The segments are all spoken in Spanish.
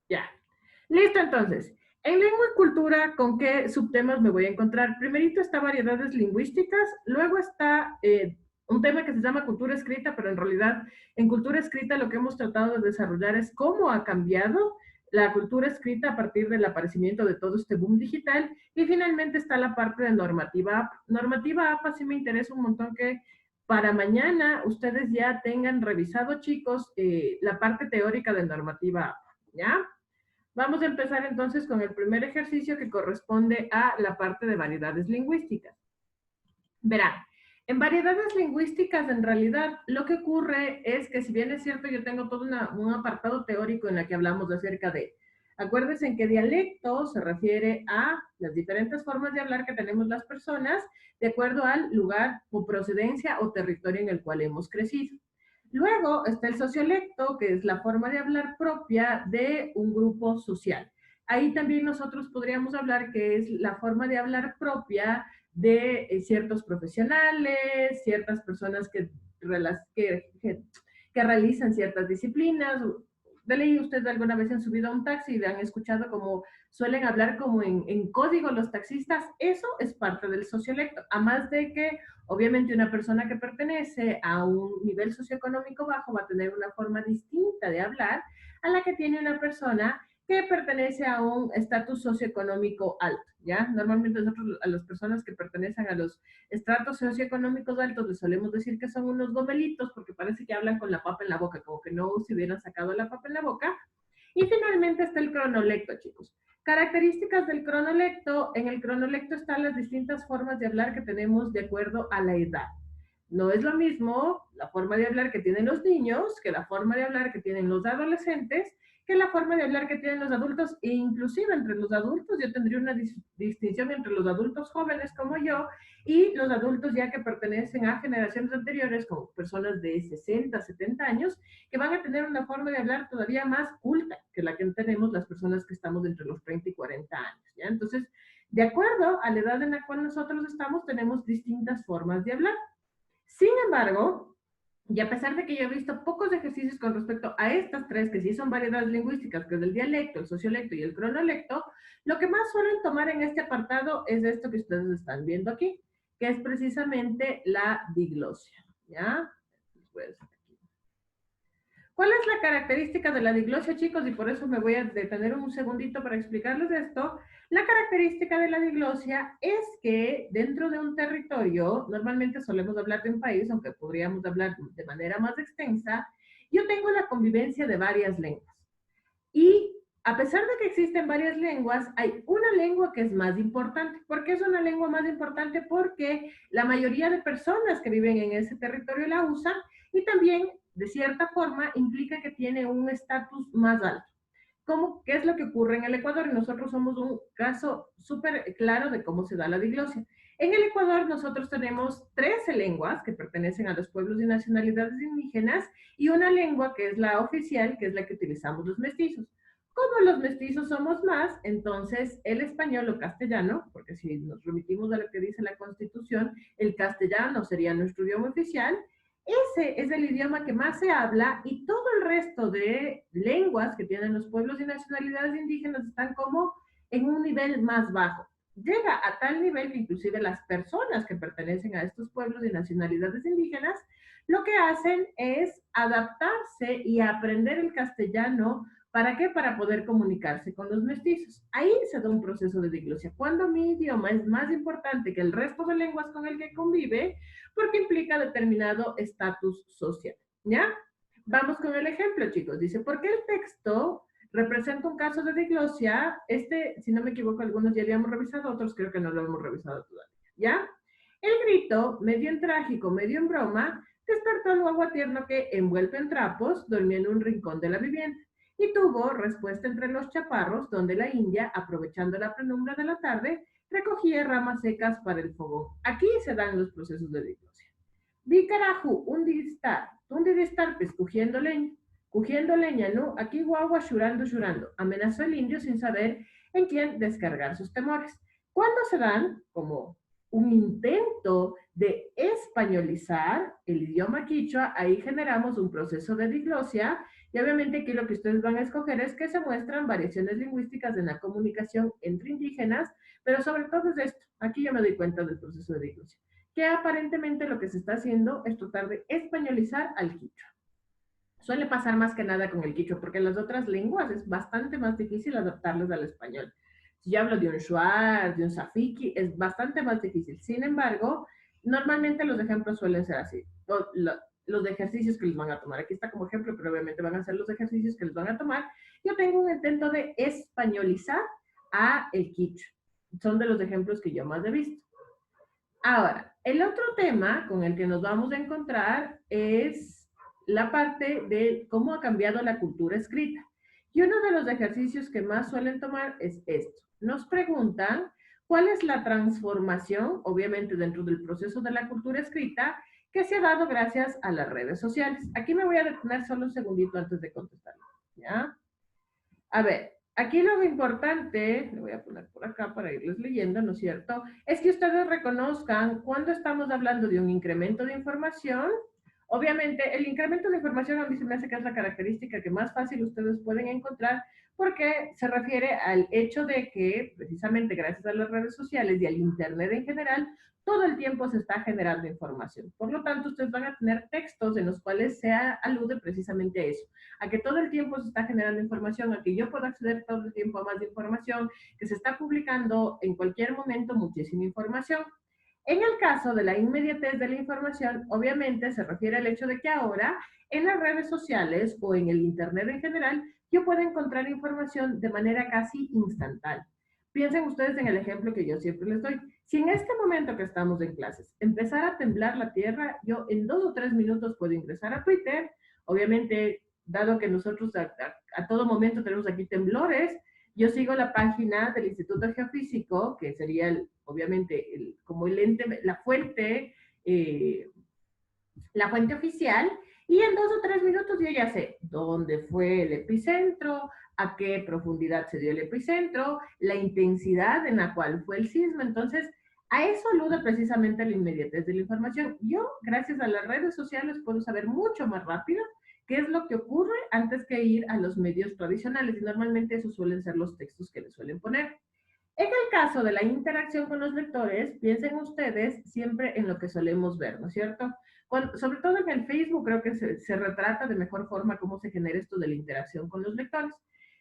Ya. Listo, entonces. En lengua y cultura, ¿con qué subtemas me voy a encontrar? Primerito está variedades lingüísticas, luego está un tema que se llama cultura escrita, pero en realidad en cultura escrita lo que hemos tratado de desarrollar es cómo ha cambiado la cultura escrita a partir del aparecimiento de todo este boom digital. Y finalmente está la parte de normativa app. Normativa app sí me interesa un montón que para mañana ustedes ya tengan revisado, chicos, la parte teórica de normativa app, ¿ya? Vamos a empezar entonces con el primer ejercicio que corresponde a la parte de variedades lingüísticas. Verán, en variedades lingüísticas en realidad lo que ocurre es que si bien es cierto yo tengo todo un apartado teórico en el que hablamos acerca de, acuérdense en que dialecto se refiere a las diferentes formas de hablar que tenemos las personas de acuerdo al lugar o procedencia o territorio en el cual hemos crecido. Luego está el sociolecto, que es la forma de hablar propia de un grupo social. Ahí también nosotros podríamos hablar que es la forma de hablar propia de ciertos profesionales, ciertas personas que realizan ciertas disciplinas. De ley, ustedes alguna vez han subido a un taxi y han escuchado como suelen hablar como en código los taxistas. Eso es parte del sociolecto. A más de que obviamente una persona que pertenece a un nivel socioeconómico bajo va a tener una forma distinta de hablar a la que tiene una persona que pertenece a un estatus socioeconómico alto, ¿ya? Normalmente nosotros a las personas que pertenecen a los estratos socioeconómicos altos les solemos decir que son unos gomelitos porque parece que hablan con la papa en la boca, como que no se hubieran sacado la papa en la boca. Y finalmente está el cronolecto, chicos. Características del cronolecto. En el cronolecto están las distintas formas de hablar que tenemos de acuerdo a la edad. No es lo mismo la forma de hablar que tienen los niños que la forma de hablar que tienen los adolescentes, que la forma de hablar que tienen los adultos, e inclusive entre los adultos yo tendría una distinción entre los adultos jóvenes como yo y los adultos ya que pertenecen a generaciones anteriores, como personas de 60, 70 años, que van a tener una forma de hablar todavía más culta que la que tenemos las personas que estamos entre los 30 y 40 años, ¿ya? Entonces, de acuerdo a la edad en la cual nosotros estamos, tenemos distintas formas de hablar. Sin embargo, y a pesar de que yo he visto pocos ejercicios con respecto a estas tres, que sí son variedades lingüísticas, que es el dialecto, el sociolecto y el cronolecto, lo que más suelen tomar en este apartado es esto que ustedes están viendo aquí, que es precisamente la diglosia, ¿ya? Pues, ¿cuál es la característica de la diglosia, chicos? Y por eso me voy a detener un segundito para explicarles esto. La característica de la diglosia es que dentro de un territorio, normalmente solemos hablar de un país, aunque podríamos hablar de manera más extensa, yo tengo la convivencia de varias lenguas. Y a pesar de que existen varias lenguas, hay una lengua que es más importante. ¿Por qué es una lengua más importante? Porque la mayoría de personas que viven en ese territorio la usan y también, de cierta forma, implica que tiene un estatus más alto. ¿Cómo, ¿Qué es lo que ocurre en el Ecuador? Y nosotros somos un caso súper claro de cómo se da la diglosia. En el Ecuador nosotros tenemos 13 lenguas que pertenecen a los pueblos y nacionalidades indígenas y una lengua que es la oficial, que es la que utilizamos los mestizos. Como los mestizos somos más, entonces el español o castellano, porque si nos remitimos a lo que dice la Constitución, el castellano sería nuestro idioma oficial, ese es el idioma que más se habla y todo el resto de lenguas que tienen los pueblos y nacionalidades indígenas están como en un nivel más bajo. Llega a tal nivel que inclusive las personas que pertenecen a estos pueblos y nacionalidades indígenas lo que hacen es adaptarse y aprender el castellano. ¿Para qué? Para poder comunicarse con los mestizos. Ahí se da un proceso de diglosia. Cuando mi idioma es más importante que el resto de lenguas con el que convive, porque implica determinado estatus social, ¿ya? Vamos con el ejemplo, chicos. Dice, ¿por qué el texto representa un caso de diglosia? Este, si no me equivoco, algunos ya habíamos revisado, otros creo que no lo hemos revisado todavía, ¿ya? El grito, medio en trágico, medio en broma, despertó al guagua tierno que, envuelto en trapos, dormía en un rincón de la vivienda y tuvo respuesta entre los chaparros, donde la india, aprovechando la penumbra de la tarde, recogía ramas secas para el fogón. Aquí se dan los procesos de diglosia. Di carajo, un di estar pues cogiendo leña, ¿no? Aquí guagua llorando, llorando. Amenazó el indio sin saber en quién descargar sus temores. Cuando se dan como un intento de españolizar el idioma quichua, ahí generamos un proceso de diglosia Y obviamente aquí lo que ustedes van a escoger es que se muestran variaciones lingüísticas en la comunicación entre indígenas, pero sobre todo es esto, aquí yo me doy cuenta del proceso de difusión, que aparentemente lo que se está haciendo es tratar de españolizar al quichua. Suele pasar más que nada con el quichua, porque en las otras lenguas es bastante más difícil adaptarlas al español. Si yo hablo de un shuar, de un safiki, es bastante más difícil. Sin embargo, normalmente los ejemplos suelen ser así. Los ejercicios que les van a tomar. Aquí está como ejemplo, pero obviamente van a ser los ejercicios que les van a tomar. Yo tengo un intento de españolizar a el quichua. Son de los ejemplos que yo más he visto. Ahora, el otro tema con el que nos vamos a encontrar es la parte de cómo ha cambiado la cultura escrita. Y uno de los ejercicios que más suelen tomar es esto. Nos preguntan cuál es la transformación, obviamente dentro del proceso de la cultura escrita, que se ha dado gracias a las redes sociales. Aquí me voy a detener solo un segundito antes de contestarlo. ¿Ya? A ver, aquí lo importante, le voy a poner por acá para irles leyendo, ¿no es cierto? Es que ustedes reconozcan cuando estamos hablando de un incremento de información. Obviamente, el incremento de información a mí se me hace que es la característica que más fácil ustedes pueden encontrar porque se refiere al hecho de que precisamente gracias a las redes sociales y al Internet en general, todo el tiempo se está generando información. Por lo tanto, ustedes van a tener textos en los cuales se alude precisamente a eso, a que todo el tiempo se está generando información, a que yo puedo acceder todo el tiempo a más información, que se está publicando en cualquier momento muchísima información. En el caso de la inmediatez de la información, obviamente se refiere al hecho de que ahora en las redes sociales o en el Internet en general, yo puedo encontrar información de manera casi instantánea. Piensen ustedes en el ejemplo que yo siempre les doy. Si en este momento que estamos en clases empezara a temblar la tierra, yo en 2 o 3 minutos puedo ingresar a Twitter. Obviamente, dado que nosotros a todo momento tenemos aquí temblores, yo sigo la página del Instituto Geofísico, que sería obviamente como el ente, la fuente oficial, y en 2 o 3 minutos yo ya sé dónde fue el epicentro, a qué profundidad se dio el epicentro, la intensidad en la cual fue el sismo. Entonces, a eso alude precisamente la inmediatez de la información. Yo, gracias a las redes sociales, puedo saber mucho más rápido qué es lo que ocurre antes que ir a los medios tradicionales. Y normalmente esos suelen ser los textos que les suelen poner. En el caso de la interacción con los lectores, piensen ustedes siempre en lo que solemos ver, ¿no es cierto? Sobre todo en el Facebook creo que se retrata de mejor forma cómo se genera esto de la interacción con los lectores.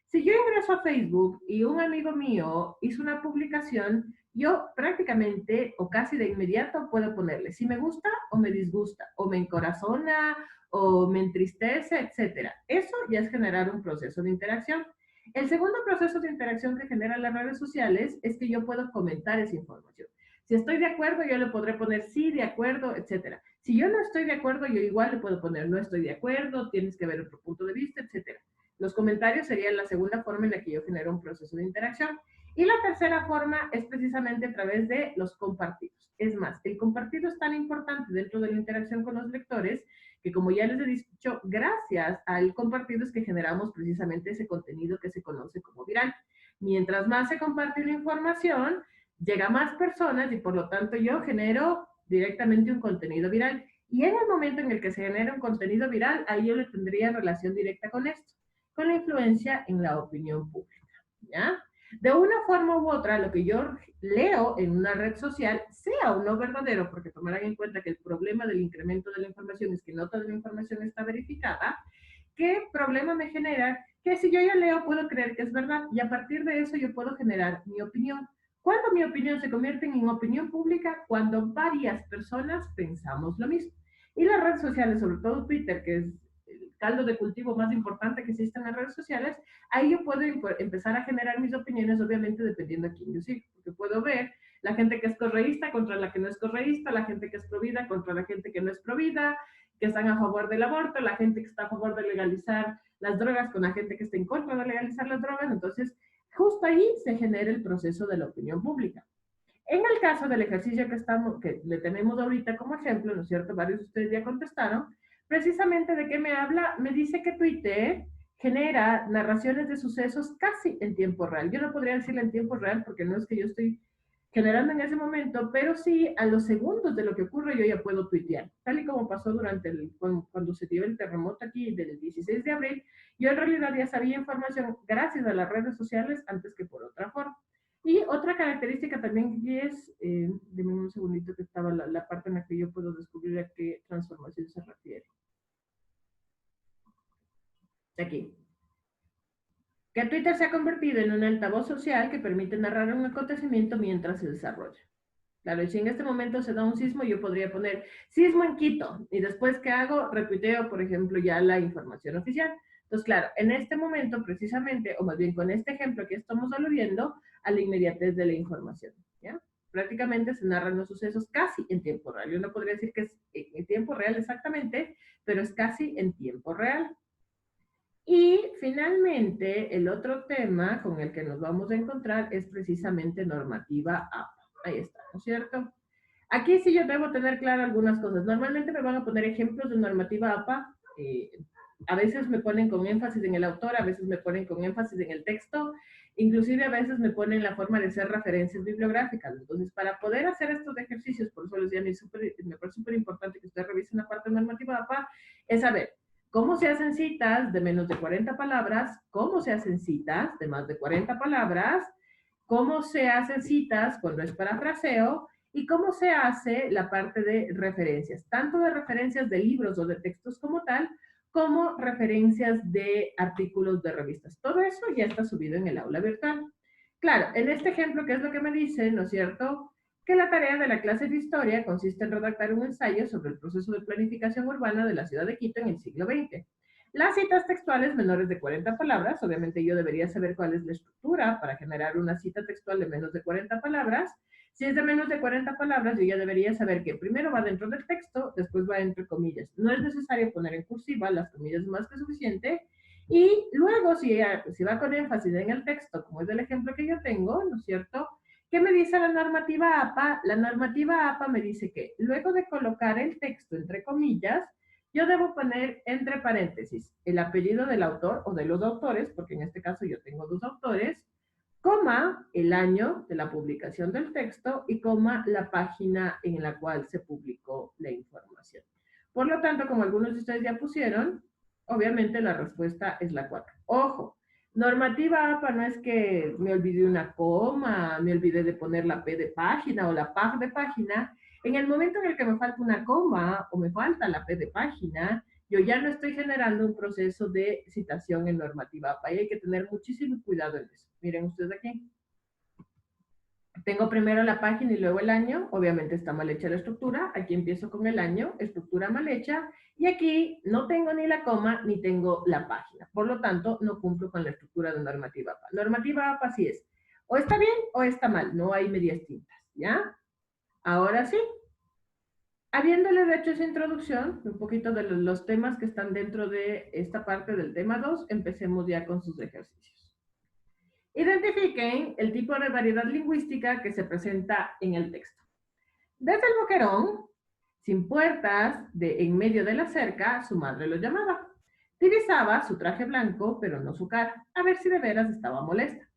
Si yo ingreso a Facebook y un amigo mío hizo una publicación, yo prácticamente o casi de inmediato puedo ponerle si me gusta o me disgusta, o me encorazona o me entristece, etcétera. Eso ya es generar un proceso de interacción. El segundo proceso de interacción que generan las redes sociales es que yo puedo comentar esa información. Si estoy de acuerdo, yo le podré poner sí, de acuerdo, etcétera. Si yo no estoy de acuerdo, yo igual le puedo poner no estoy de acuerdo, tienes que ver otro punto de vista, etcétera. Los comentarios serían la segunda forma en la que yo genero un proceso de interacción. Y la tercera forma es precisamente a través de los compartidos. Es más, el compartido es tan importante dentro de la interacción con los lectores que, como ya les he dicho, gracias al compartido es que generamos precisamente ese contenido que se conoce como viral. Mientras más se comparte la información, llega a más personas y por lo tanto yo genero directamente un contenido viral. Y en el momento en el que se genera un contenido viral, ahí yo le tendría relación directa con esto, con la influencia en la opinión pública. ¿Ya? De una forma u otra, lo que yo leo en una red social, sea o no verdadero, porque tomarán en cuenta que el problema del incremento de la información es que no toda la información está verificada, ¿qué problema me genera? Que si yo ya leo, puedo creer que es verdad y a partir de eso yo puedo generar mi opinión. ¿Cuándo mi opinión se convierte en opinión pública? Cuando varias personas pensamos lo mismo. Y las redes sociales, sobre todo Twitter, que es el caldo de cultivo más importante que existe en las redes sociales, ahí yo puedo empezar a generar mis opiniones, obviamente dependiendo a quién yo sigo, porque puedo ver la gente que es correísta contra la que no es correísta, la gente que es provida contra la gente que no es provida, que están a favor del aborto, la gente que está a favor de legalizar las drogas con la gente que está en contra de legalizar las drogas. Entonces, justo ahí se genera el proceso de la opinión pública. En el caso del ejercicio que le tenemos ahorita como ejemplo, ¿no es cierto? Varios de ustedes ya contestaron. Precisamente de qué me habla, me dice que Twitter genera narraciones de sucesos casi en tiempo real. Yo no podría decirle en tiempo real porque no es que yo estoy generando en ese momento, pero sí a los segundos de lo que ocurre yo ya puedo tuitear. Tal y como pasó durante cuando se dio el terremoto aquí del 16 de abril, yo en realidad ya sabía información gracias a las redes sociales antes que por otra forma. Y otra característica también que es, denme un segundito que estaba la parte en la que yo puedo descubrir a qué transformación se refiere. Aquí. Que Twitter se ha convertido en un altavoz social que permite narrar un acontecimiento mientras se desarrolla. Claro, y si en este momento se da un sismo, yo podría poner sismo en Quito, y después, ¿qué hago? Retuiteo, por ejemplo, ya la información oficial. Entonces, claro, en este momento, precisamente, o más bien con este ejemplo que estamos aludiendo, a la inmediatez de la información, ¿ya? Prácticamente se narran los sucesos casi en tiempo real. Yo no podría decir que es en tiempo real exactamente, pero es casi en tiempo real. Y finalmente, el otro tema con el que nos vamos a encontrar es precisamente normativa APA. Ahí está, ¿no es cierto? Aquí sí yo debo tener claro algunas cosas. Normalmente me van a poner ejemplos de normativa APA. A veces me ponen con énfasis en el autor, a veces me ponen con énfasis en el texto, inclusive a veces me ponen la forma de hacer referencias bibliográficas. Entonces, para poder hacer estos ejercicios, por eso les decía, me parece súper importante que ustedes revisen la parte normativa APA, es saber cómo se hacen citas de menos de 40 palabras, cómo se hacen citas de más de 40 palabras, cómo se hacen citas cuando es parafraseo, y cómo se hace la parte de referencias, tanto de referencias de libros o de textos como tal, como referencias de artículos de revistas. Todo eso ya está subido en el aula virtual. Claro, en este ejemplo, ¿qué es lo que me dice? ¿No es cierto? Que la tarea de la clase de historia consiste en redactar un ensayo sobre el proceso de planificación urbana de la ciudad de Quito en el siglo XX. Las citas textuales menores de 40 palabras, obviamente yo debería saber cuál es la estructura para generar una cita textual de menos de 40 palabras. Si es de menos de 40 palabras, yo ya debería saber que primero va dentro del texto, después va entre comillas. No es necesario poner en cursiva, las comillas es más que suficiente. Y luego, si va con énfasis en el texto, como es el ejemplo que yo tengo, ¿no es cierto? ¿Qué me dice la normativa APA? La normativa APA me dice que luego de colocar el texto entre comillas, yo debo poner entre paréntesis el apellido del autor o de los autores, porque en este caso yo tengo dos autores, coma el año de la publicación del texto y coma la página en la cual se publicó la información. Por lo tanto, como algunos de ustedes ya pusieron, obviamente la respuesta es la 4. Ojo, normativa APA no es que me olvidé una coma, me olvidé de poner la P de página o la PAG de página. En el momento en el que me falta una coma o me falta la P de página, yo ya no estoy generando un proceso de citación en normativa APA y hay que tener muchísimo cuidado en eso. Miren ustedes aquí. Tengo primero la página y luego el año. Obviamente está mal hecha la estructura. Aquí empiezo con el año, estructura mal hecha. Y aquí no tengo ni la coma ni tengo la página. Por lo tanto, no cumplo con la estructura de normativa APA. Normativa APA sí es. O está bien o está mal. No hay medias tintas. ¿Ya? Ahora sí, habiéndole hecho esa introducción, un poquito de los temas que están dentro de esta parte del tema 2, empecemos ya con sus ejercicios. Identifiquen el tipo de variedad lingüística que se presenta en el texto. Desde el boquerón, sin puertas, en medio de la cerca, su madre lo llamaba. Divisaba su traje blanco, pero no su cara, a ver si de veras estaba molesta.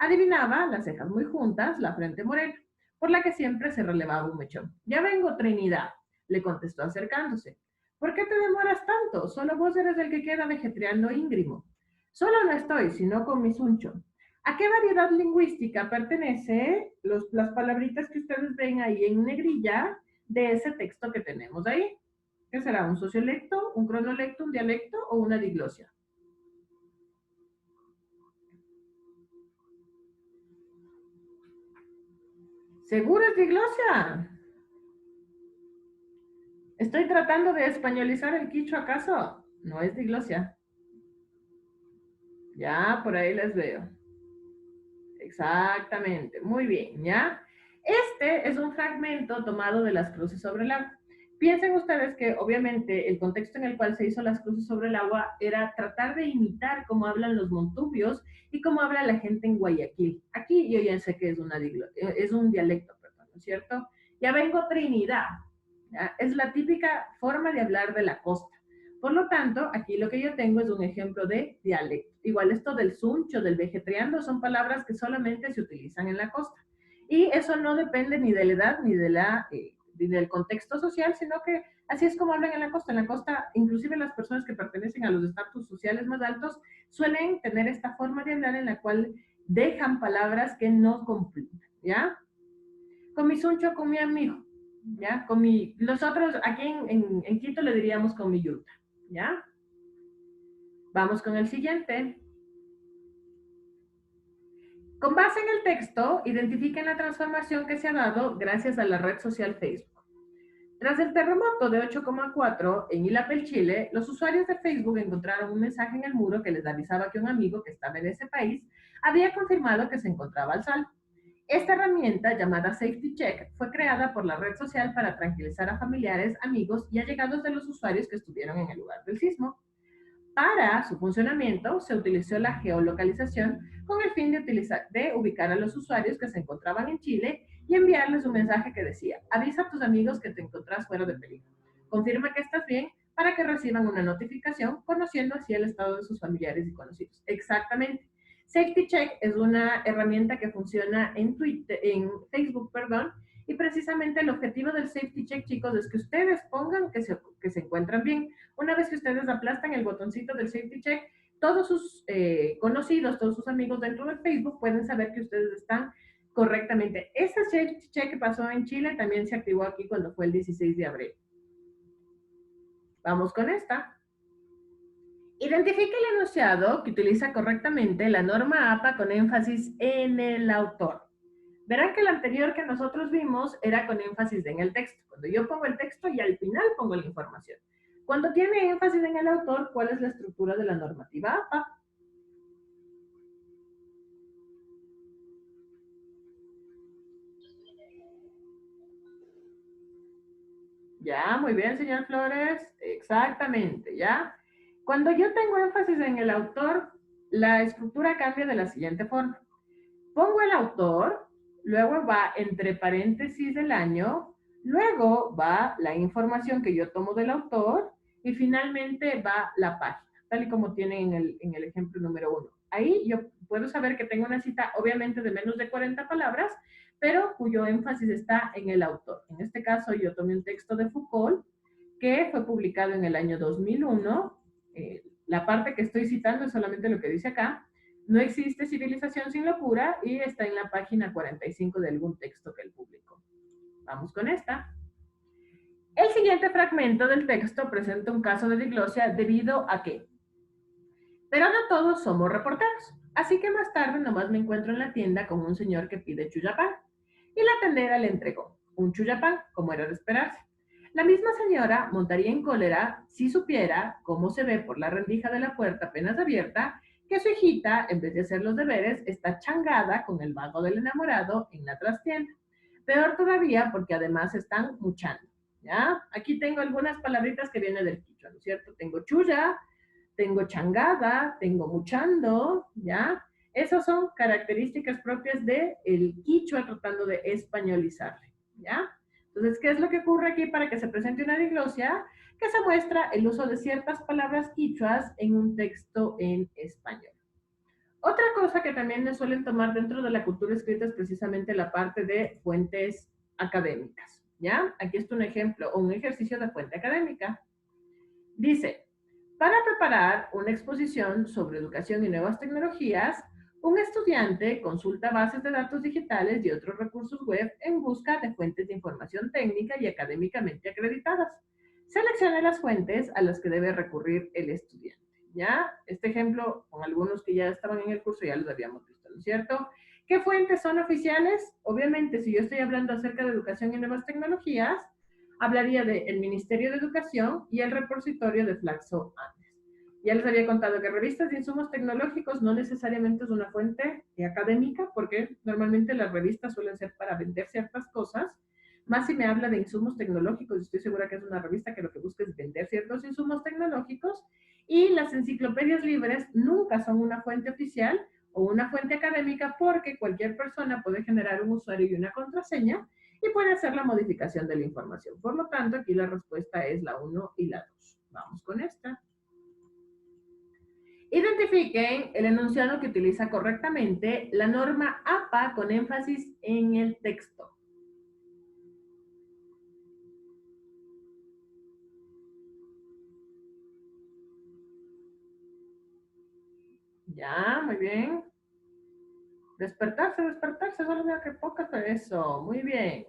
Adivinaba las cejas muy juntas, la frente morena, por la que siempre se relevaba un mechón. Ya vengo, Trinidad, le contestó acercándose. ¿Por qué te demoras tanto? Solo vos eres el que queda vegetreando íngrimo. Solo no estoy, sino con mi suncho. ¿A qué variedad lingüística pertenece las palabritas que ustedes ven ahí en negrilla de ese texto que tenemos ahí? ¿Qué será? ¿Un sociolecto, un cronolecto, un dialecto o una diglosia? ¿Seguro es diglosia? ¿Estoy tratando de españolizar el quicho acaso? No es diglosia. Ya, por ahí les veo. Exactamente, muy bien, ¿ya? Este es un fragmento tomado de las cruces sobre el agua. Piensen ustedes que obviamente el contexto en el cual se hizo las cruces sobre el agua era tratar de imitar cómo hablan los montubios y cómo habla la gente en Guayaquil. Aquí yo ya sé que es un dialecto, perdón, ¿no es cierto? Ya vengo Trinidad, ¿ya? Es la típica forma de hablar de la costa. Por lo tanto, aquí lo que yo tengo es un ejemplo de dialecto. Igual esto del suncho, del vegetreando, son palabras que solamente se utilizan en la costa. Y eso no depende ni de la edad ni del contexto social, sino que así es como hablan en la costa. En la costa, inclusive las personas que pertenecen a los estatus sociales más altos suelen tener esta forma de hablar en la cual dejan palabras que no completan, ¿ya? Con mi suncho, con mi amigo, ¿ya? Nosotros aquí en Quito le diríamos con mi yuta, ¿ya? Vamos con el siguiente. Con base en el texto, identifiquen la transformación que se ha dado gracias a la red social Facebook. Tras el terremoto de 8,4 en Illapel, Chile, los usuarios de Facebook encontraron un mensaje en el muro que les avisaba que un amigo que estaba en ese país había confirmado que se encontraba al salvo. Esta herramienta, llamada Safety Check, fue creada por la red social para tranquilizar a familiares, amigos y allegados de los usuarios que estuvieron en el lugar del sismo. Para su funcionamiento, se utilizó la geolocalización con el fin de ubicar a los usuarios que se encontraban en Chile y enviarles un mensaje que decía: avisa a tus amigos que te encontrás fuera de peligro. Confirma que estás bien para que reciban una notificación, conociendo así el estado de sus familiares y conocidos. Exactamente. Safety Check es una herramienta que funciona en Facebook, perdón, y precisamente el objetivo del Safety Check, chicos, es que ustedes pongan que se encuentran bien. Una vez que ustedes aplastan el botoncito del Safety Check, todos sus conocidos, todos sus amigos dentro de Facebook pueden saber que ustedes están correctamente. Ese Safety Check que pasó en Chile también se activó aquí cuando fue el 16 de abril. Vamos con esta. Identifique el enunciado que utiliza correctamente la norma APA con énfasis en el autor. Verán que el anterior que nosotros vimos era con énfasis en el texto. Cuando yo pongo el texto y al final pongo la información. Cuando tiene énfasis en el autor, ¿cuál es la estructura de la normativa APA? Ya, muy bien, señor Flores. Exactamente, ¿ya? Cuando yo tengo énfasis en el autor, la estructura cambia de la siguiente forma. Pongo el autor, luego va entre paréntesis el año, luego va la información que yo tomo del autor y finalmente va la página, tal y como tienen en el ejemplo número 1. Ahí yo puedo saber que tengo una cita, obviamente de menos de 40 palabras, pero cuyo énfasis está en el autor. En este caso yo tomé un texto de Foucault que fue publicado en el año 2001. La parte que estoy citando es solamente lo que dice acá. No existe civilización sin locura y está en la página 45 de algún texto que él publicó. Vamos con esta. El siguiente fragmento del texto presenta un caso de diglosia debido a que, pero no todos somos reporteros. Así que más tarde nomás me encuentro en la tienda con un señor que pide chuyapán y la tendera le entregó un chuyapán, como era de esperarse. La misma señora montaría en cólera si supiera, cómo se ve por la rendija de la puerta apenas abierta, que su hijita, en vez de hacer los deberes, está changada con el vago del enamorado en la trastienda. Peor todavía porque además están muchando. ¿Ya? Aquí tengo algunas palabritas que vienen del quichua, ¿no es cierto? Tengo chuya, tengo changada, tengo muchando, ¿ya? Esas son características propias del quichua tratando de españolizarle, ¿ya? Entonces, ¿qué es lo que ocurre aquí para que se presente una diglosia? Que se muestra el uso de ciertas palabras quichuas en un texto en español. Otra cosa que también me suelen tomar dentro de la cultura escrita es precisamente la parte de fuentes académicas, ¿ya? Aquí está un ejemplo o un ejercicio de fuente académica. Dice, para preparar una exposición sobre educación y nuevas tecnologías, un estudiante consulta bases de datos digitales y otros recursos web en busca de fuentes de información técnica y académicamente acreditadas. Seleccione las fuentes a las que debe recurrir el estudiante. ¿Ya? Este ejemplo, con algunos que ya estaban en el curso, ya los habíamos visto, ¿no es cierto? ¿Qué fuentes son oficiales? Obviamente, si yo estoy hablando acerca de educación y nuevas tecnologías, hablaría del Ministerio de Educación y el repositorio de Flaxo antes. Ya les había contado que revistas de insumos tecnológicos no necesariamente es una fuente académica, porque normalmente las revistas suelen ser para vender ciertas cosas, más si me habla de insumos tecnológicos, estoy segura que es una revista que lo que busca es vender ciertos insumos tecnológicos, y las enciclopedias libres nunca son una fuente oficial o una fuente académica porque cualquier persona puede generar un usuario y una contraseña y puede hacer la modificación de la información. Por lo tanto, aquí la respuesta es la 1 y la 2. Vamos con esta. Identifiquen el enunciado que utiliza correctamente la norma APA con énfasis en el texto. Ya, muy bien. Despertarse, despertarse, solo veo que pocas, pero eso, muy bien.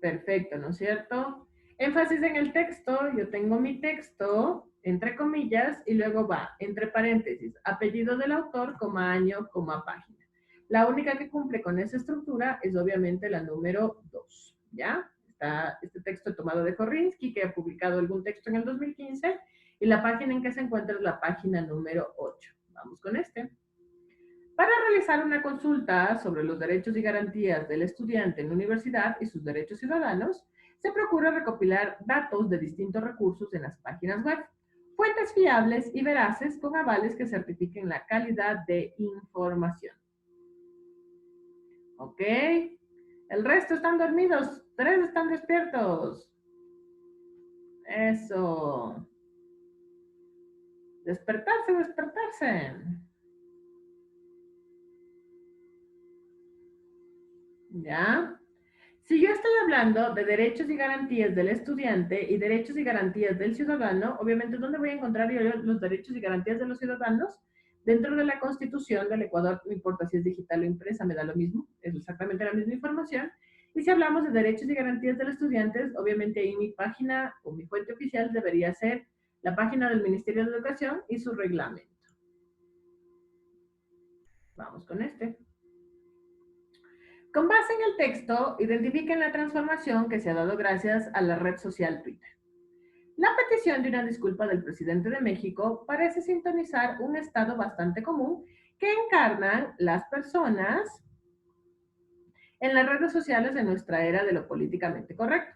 Perfecto, ¿no es cierto? Énfasis en el texto, yo tengo mi texto, entre comillas, y luego va, entre paréntesis, apellido del autor, coma año, coma página. La única que cumple con esa estructura es obviamente la número 2, ¿ya? Está este texto tomado de Korinsky, que ha publicado algún texto en el 2015, y la página en que se encuentra es la página número 8. Vamos con este. Para realizar una consulta sobre los derechos y garantías del estudiante en la universidad y sus derechos ciudadanos, se procura recopilar datos de distintos recursos en las páginas web, fuentes fiables y veraces con avales que certifiquen la calidad de información. ¿Ok? El resto están dormidos, 3 están despiertos. Eso. Despertarse, despertarse. ¿Ya? Si yo estoy hablando de derechos y garantías del estudiante y derechos y garantías del ciudadano, obviamente, ¿dónde voy a encontrar yo los derechos y garantías de los ciudadanos? Dentro de la Constitución del Ecuador, no importa si es digital o impresa, me da lo mismo, es exactamente la misma información. Y si hablamos de derechos y garantías de los estudiantes, obviamente ahí mi página o mi fuente oficial debería ser la página del Ministerio de Educación y su reglamento. Vamos con este. Con base en el texto, identifiquen la transformación que se ha dado gracias a la red social Twitter. La petición de una disculpa del presidente de México parece sintonizar un estado bastante común que encarnan las personas en las redes sociales de nuestra era de lo políticamente correcto.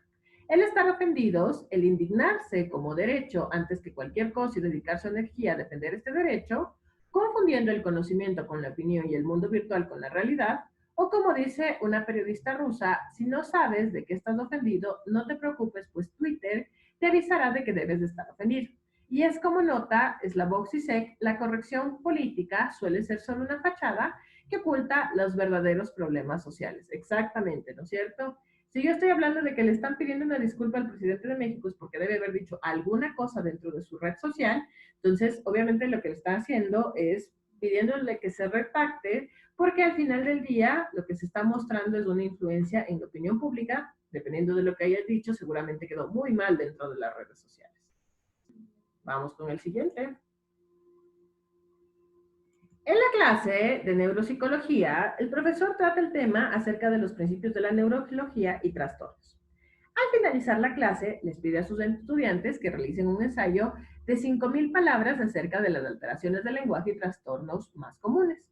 El estar ofendidos, el indignarse como derecho antes que cualquier cosa y dedicar su energía a defender este derecho, confundiendo el conocimiento con la opinión y el mundo virtual con la realidad, o como dice una periodista rusa, si no sabes de qué estás ofendido, no te preocupes, pues Twitter te avisará de que debes de estar ofendido. Y es como nota Slavoj Zizek, la corrección política suele ser solo una fachada que oculta los verdaderos problemas sociales. Exactamente, ¿no es cierto? Si yo estoy hablando de que le están pidiendo una disculpa al presidente de México es porque debe haber dicho alguna cosa dentro de su red social, entonces obviamente lo que le está haciendo es pidiéndole que se retracte, porque al final del día lo que se está mostrando es una influencia en la opinión pública, dependiendo de lo que haya dicho, seguramente quedó muy mal dentro de las redes sociales. Vamos con el siguiente. En la clase de neuropsicología, el profesor trata el tema acerca de los principios de la neurología y trastornos. Al finalizar la clase, les pide a sus estudiantes que realicen un ensayo de 5.000 palabras acerca de las alteraciones del lenguaje y trastornos más comunes.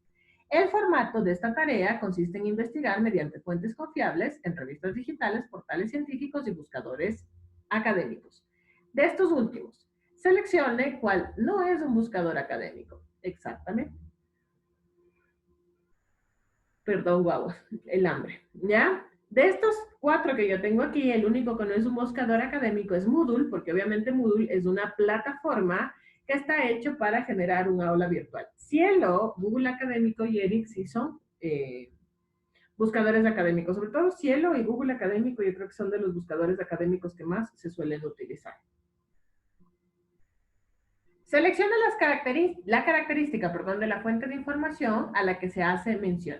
El formato de esta tarea consiste en investigar mediante fuentes confiables en revistas digitales, portales científicos y buscadores académicos. De estos últimos, seleccione cuál no es un buscador académico. Exactamente. Perdón, guau, el hambre, ¿ya? De estos 4 que yo tengo aquí, el único que no es un buscador académico es Moodle, porque obviamente Moodle es una plataforma que está hecho para generar un aula virtual. Cielo, Google Académico y Eric sí son buscadores académicos, sobre todo Cielo y Google Académico, yo creo que son de los buscadores académicos que más se suelen utilizar. Selecciona la característica de la fuente de información a la que se hace mención.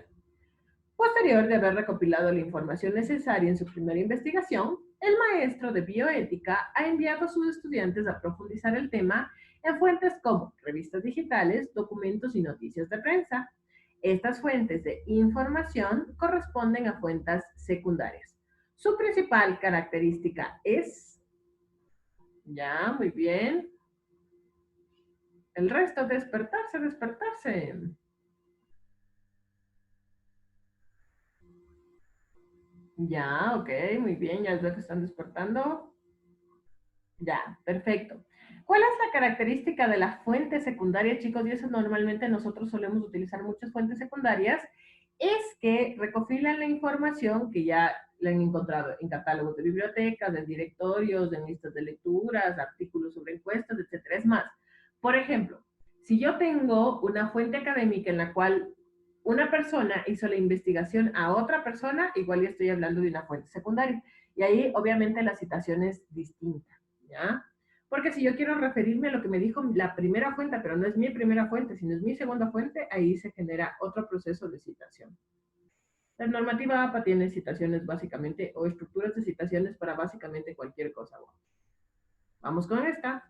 Posterior de haber recopilado la información necesaria en su primera investigación, el maestro de bioética ha enviado a sus estudiantes a profundizar el tema en fuentes como revistas digitales, documentos y noticias de prensa. Estas fuentes de información corresponden a fuentes secundarias. Su principal característica es, ya, muy bien, el resto, despertarse, despertarse. Ya, ok, muy bien, ya veo que están despertando. Ya, perfecto. ¿Cuál es la característica de la fuente secundaria, chicos? Y eso normalmente nosotros solemos utilizar muchas fuentes secundarias. Es que recopilan la información que ya la han encontrado en catálogos de bibliotecas, en directorios, en listas de lecturas, artículos sobre encuestas, etcétera. Es más, por ejemplo, Si yo tengo una fuente académica en la cual una persona hizo la investigación a otra persona, igual ya estoy hablando de una fuente secundaria. Y ahí obviamente la citación es distinta, ¿ya? Porque si yo quiero referirme a lo que me dijo la primera fuente, pero no es mi primera fuente, sino es mi segunda fuente, ahí se genera otro proceso de citación. La normativa APA tiene citaciones básicamente, o estructuras de citaciones para básicamente cualquier cosa. Vamos con esta.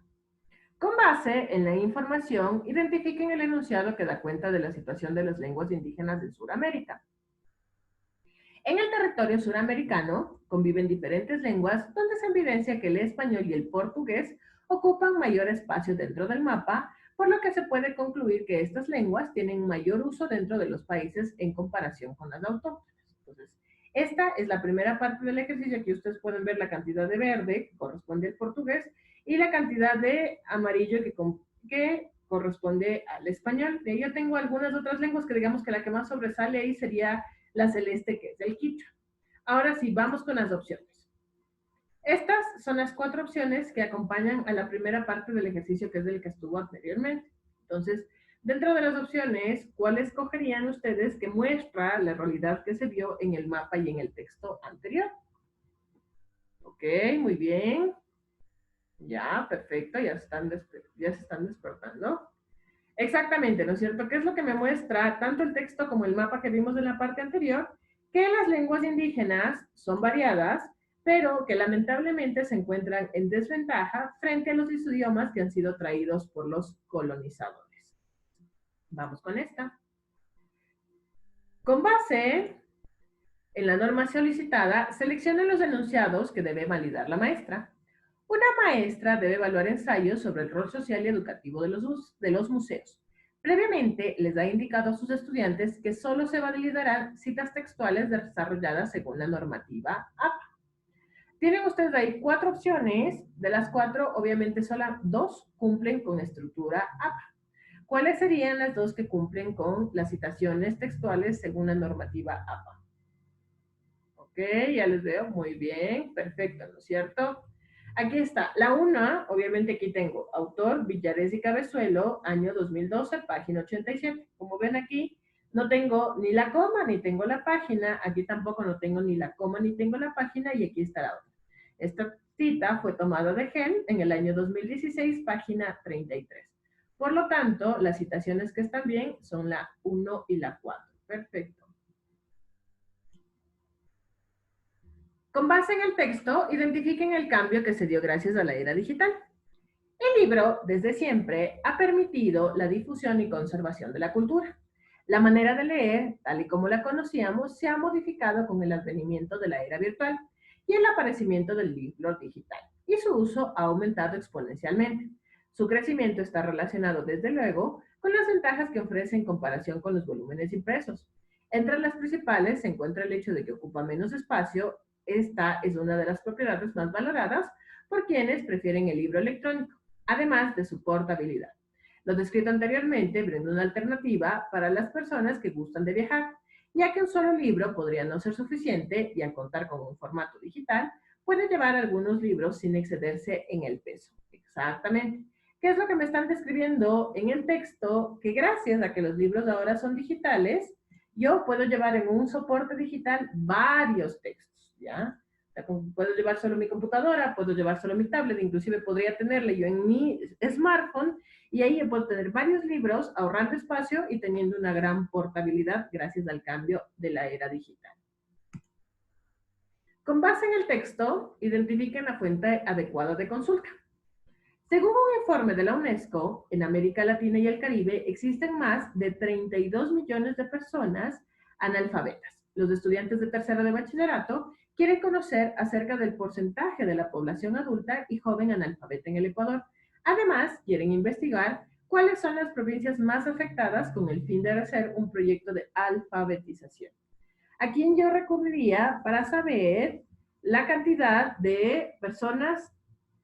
Con base en la información, identifiquen el enunciado que da cuenta de la situación de las lenguas indígenas de Sudamérica. En el territorio suramericano conviven diferentes lenguas donde se evidencia que el español y el portugués ocupan mayor espacio dentro del mapa, por lo que se puede concluir que estas lenguas tienen mayor uso dentro de los países en comparación con las autóctonas. Entonces, esta es la primera parte del ejercicio. Aquí ustedes pueden ver la cantidad de verde que corresponde al portugués y la cantidad de amarillo que corresponde al español. De ahí yo tengo algunas otras lenguas que digamos que la que más sobresale ahí sería la celeste, que es el quichua. Ahora sí, vamos con las opciones. Estas son las 4 opciones que acompañan a la primera parte del ejercicio, que es del que estuvo anteriormente. Entonces, dentro de las opciones, ¿cuál escogerían ustedes que muestra la realidad que se vio en el mapa y en el texto anterior? Ok, muy bien. Ya, perfecto, ya se están despertando. Exactamente, ¿no es cierto? ¿Qué es lo que me muestra tanto el texto como el mapa que vimos en la parte anterior? Que las lenguas indígenas son variadas, pero que lamentablemente se encuentran en desventaja frente a los idiomas que han sido traídos por los colonizadores. Vamos con esta. Con base en la norma solicitada, seleccione los enunciados que debe validar la maestra. Una maestra debe evaluar ensayos sobre el rol social y educativo de los museos. Previamente les ha indicado a sus estudiantes que solo se validarán citas textuales desarrolladas según la normativa APA. Tienen ustedes ahí 4 opciones, de las 4 obviamente solo 2 cumplen con estructura APA. ¿Cuáles serían las 2 que cumplen con las citaciones textuales según la normativa APA? Ok, ya les veo, muy bien, perfecto, ¿no es cierto? Aquí está, la una, obviamente aquí tengo autor Villares y Cabezuelo, año 2012, página 87. Como ven aquí, no tengo ni la coma ni tengo la página, aquí tampoco no tengo ni la coma ni tengo la página y aquí está la otra. Esta cita fue tomada de GEL en el año 2016, página 33. Por lo tanto, las citaciones que están bien son la 1 y la 4. Perfecto. Con base en el texto, identifiquen el cambio que se dio gracias a la era digital. El libro, desde siempre, ha permitido la difusión y conservación de la cultura. La manera de leer, tal y como la conocíamos, se ha modificado con el advenimiento de la era virtual y el aparecimiento del libro digital, y su uso ha aumentado exponencialmente. Su crecimiento está relacionado, desde luego, con las ventajas que ofrece en comparación con los volúmenes impresos. Entre las principales se encuentra el hecho de que ocupa menos espacio. Esta es una de las propiedades más valoradas por quienes prefieren el libro electrónico, además de su portabilidad. Lo descrito anteriormente brinda una alternativa para las personas que gustan de viajar, ya que un solo libro podría no ser suficiente y al contar con un formato digital, puede llevar algunos libros sin excederse en el peso. Exactamente. ¿Qué es lo que me están describiendo en el texto? Que gracias a que los libros ahora son digitales, yo puedo llevar en un soporte digital varios textos, ¿ya? Puedo llevar solo mi computadora, puedo llevar solo mi tablet, inclusive podría tenerle yo en mi smartphone y ahí yo puedo tener varios libros ahorrando espacio y teniendo una gran portabilidad gracias al cambio de la era digital. Con base en el texto, identifiquen la fuente adecuada de consulta. Según un informe de la UNESCO, en América Latina y el Caribe existen más de 32 millones de personas analfabetas. Los estudiantes de tercero de bachillerato quieren conocer acerca del porcentaje de la población adulta y joven analfabeta en el Ecuador. Además, quieren investigar cuáles son las provincias más afectadas con el fin de hacer un proyecto de alfabetización. ¿A quién yo recurriría para saber la cantidad de personas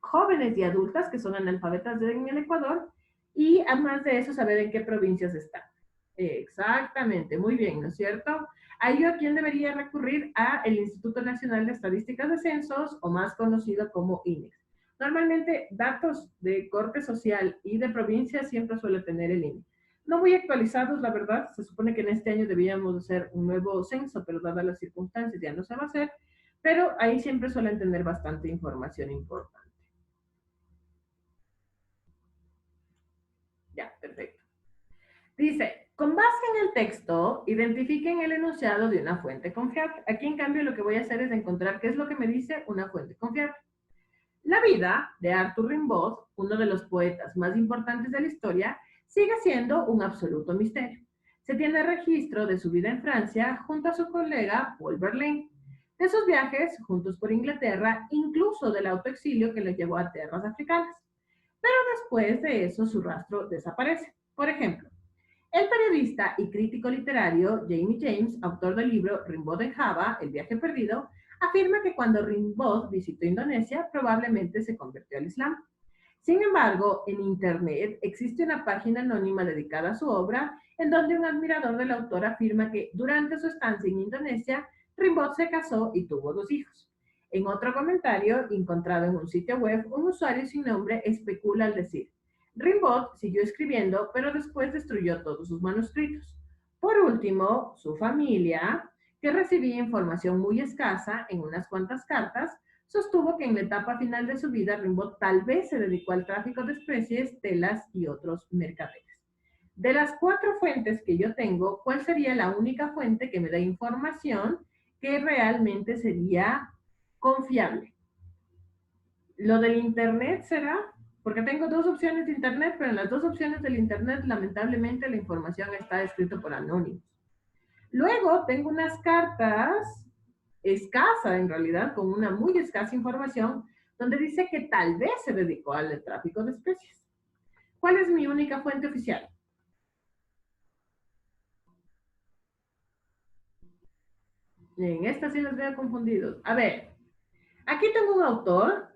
jóvenes y adultas que son analfabetas en el Ecuador y además de eso saber en qué provincias están? Exactamente, muy bien, ¿no es cierto? Ahí yo a quién debería recurrir a el Instituto Nacional de Estadísticas de Censos, o más conocido como INEX. Normalmente datos de corte social y de provincia siempre suele tener el INE. No muy actualizados, la verdad. Se supone que en este año debíamos hacer un nuevo censo, pero dadas las circunstancias ya no se va a hacer. Pero ahí siempre suelen tener bastante información importante. Ya, perfecto. Dice, con base en el texto, identifiquen el enunciado de una fuente confiable. Aquí, en cambio, lo que voy a hacer es encontrar qué es lo que me dice una fuente confiable. La vida de Arthur Rimbaud, uno de los poetas más importantes de la historia, sigue siendo un absoluto misterio. Se tiene registro de su vida en Francia junto a su colega Paul Verlaine, de sus viajes juntos por Inglaterra, incluso del autoexilio que lo llevó a tierras africanas. Pero después de eso su rastro desaparece. Por ejemplo, el periodista y crítico literario Jamie James, autor del libro Rimbaud en Java, El viaje perdido, afirma que cuando Rimbaud visitó Indonesia probablemente se convirtió al Islam. Sin embargo, en Internet existe una página anónima dedicada a su obra en donde un admirador del autor afirma que durante su estancia en Indonesia, Rimbaud se casó y tuvo 2 hijos. En otro comentario, encontrado en un sitio web, un usuario sin nombre especula al decir, Rimbaud siguió escribiendo, pero después destruyó todos sus manuscritos. Por último, su familia, que recibía información muy escasa en unas cuantas cartas, sostuvo que en la etapa final de su vida Rimbaud tal vez se dedicó al tráfico de especies, telas y otros mercaderes. De las 4 fuentes que yo tengo, ¿cuál sería la única fuente que me da información que realmente sería confiable? Lo del Internet será, porque tengo 2 opciones de Internet, pero en las 2 opciones del Internet, lamentablemente, la información está escrita por anónimos. Luego tengo unas cartas, escasa en realidad, con una muy escasa información, donde dice que tal vez se dedicó al tráfico de especies. ¿Cuál es mi única fuente oficial? En esta sí los veo confundidos. A ver, aquí tengo un autor,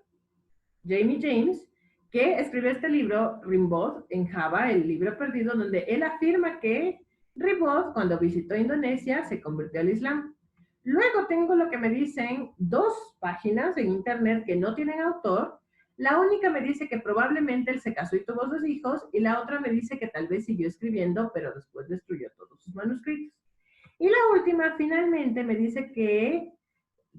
Jamie James, que escribió este libro, Rimbaud, en Java, el libro perdido, donde él afirma que Rimbaud, cuando visitó Indonesia, se convirtió al Islam. Luego tengo lo que me dicen 2 páginas en internet que no tienen autor. La única me dice que probablemente él se casó y tuvo 2 hijos, y la otra me dice que tal vez siguió escribiendo, pero después destruyó todos sus manuscritos. Y la última finalmente me dice que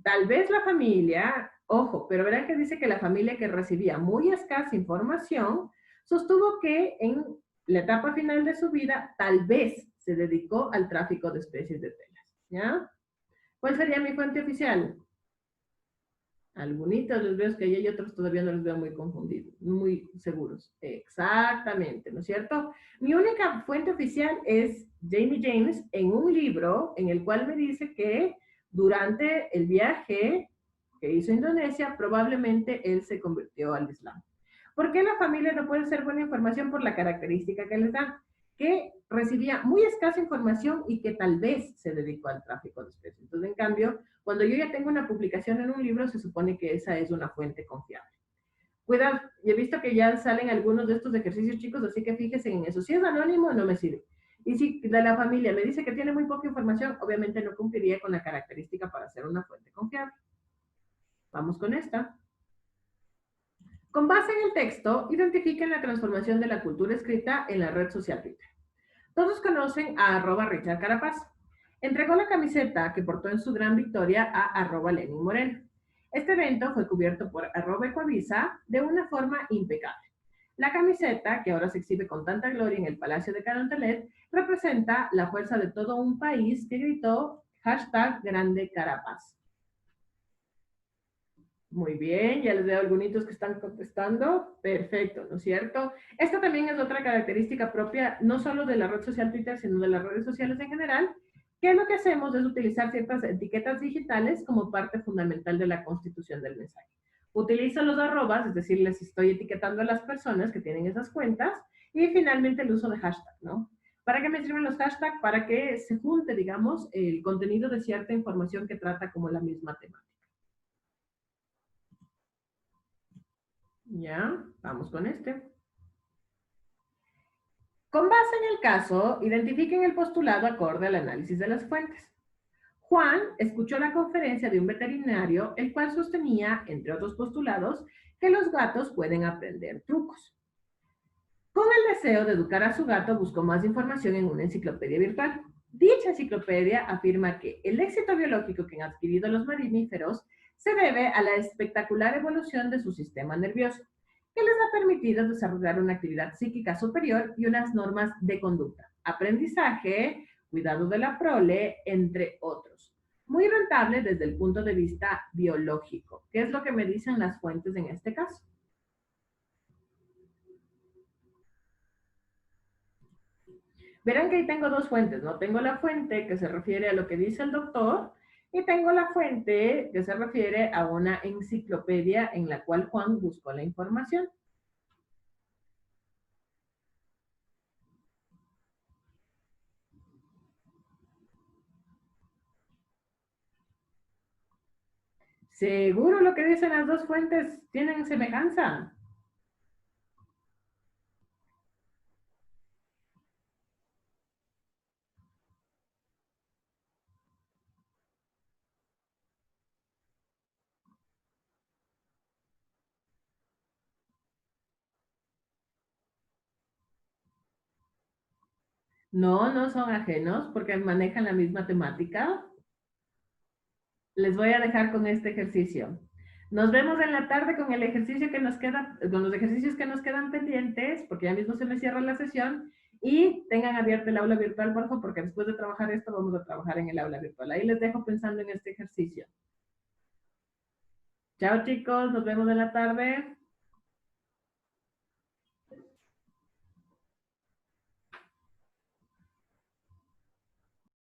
tal vez la familia, ojo, pero verán que dice que la familia que recibía muy escasa información, sostuvo que en la etapa final de su vida tal vez se dedicó al tráfico de especies de telas. ¿Ya? ¿Cuál sería mi fuente oficial? Algunitos les veo que hay otros todavía no los veo muy confundidos, muy seguros. Exactamente, ¿no es cierto? Mi única fuente oficial es Jamie James en un libro en el cual me dice que durante el viaje que hizo a Indonesia, probablemente él se convirtió al Islam. ¿Por qué la familia no puede ser buena información? Por la característica que les dan, que recibía muy escasa información y que tal vez se dedicó al tráfico de especies. Entonces, en cambio, cuando yo ya tengo una publicación en un libro, se supone que esa es una fuente confiable. Cuidado, he visto que ya salen algunos de estos ejercicios, chicos, así que fíjense en eso. Si es anónimo, no me sirve. Y si de la familia me dice que tiene muy poca información, obviamente no cumpliría con la característica para ser una fuente confiable. Vamos con esta. Con base en el texto, identifiquen la transformación de la cultura escrita en la red social Twitter. Todos conocen a @Richard Carapaz. Entregó la camiseta que portó en su gran victoria a @Lenin Moreno. Este evento fue cubierto por @Ecoavisa de una forma impecable. La camiseta, que ahora se exhibe con tanta gloria en el Palacio de Carondelet, representa la fuerza de todo un país que gritó #GrandeCarapaz. Muy bien, ya les veo algunos que están contestando. Perfecto, ¿no es cierto? Esta también es otra característica propia, no solo de la red social Twitter, sino de las redes sociales en general, que lo que hacemos es utilizar ciertas etiquetas digitales como parte fundamental de la constitución del mensaje. Utilizo los arrobas, es decir, les estoy etiquetando a las personas que tienen esas cuentas, y finalmente el uso de hashtag, ¿no? ¿Para qué me sirven los hashtags? Para que se junte, digamos, el contenido de cierta información que trata como la misma temática. Ya, vamos con este. Con base en el caso, identifiquen el postulado acorde al análisis de las fuentes. Juan escuchó la conferencia de un veterinario, el cual sostenía, entre otros postulados, que los gatos pueden aprender trucos. Con el deseo de educar a su gato, buscó más información en una enciclopedia virtual. Dicha enciclopedia afirma que el éxito biológico que han adquirido los mamíferos se debe a la espectacular evolución de su sistema nervioso, que les ha permitido desarrollar una actividad psíquica superior y unas normas de conducta, aprendizaje, cuidado de la prole, entre otros. Muy rentable desde el punto de vista biológico. ¿Qué es lo que me dicen las fuentes en este caso? Verán que ahí tengo dos fuentes, ¿no? Tengo la fuente que se refiere a lo que dice el doctor y tengo la fuente que se refiere a una enciclopedia en la cual Juan buscó la información. Seguro lo que dicen las dos fuentes tienen semejanza. No, no son ajenos porque manejan la misma temática. Les voy a dejar con este ejercicio. Nos vemos en la tarde con el ejercicio que nos queda, con los ejercicios que nos quedan pendientes, porque ya mismo se me cierra la sesión. Y tengan abierto el aula virtual, por favor, porque después de trabajar esto vamos a trabajar en el aula virtual. Ahí les dejo pensando en este ejercicio. Chao chicos, nos vemos en la tarde.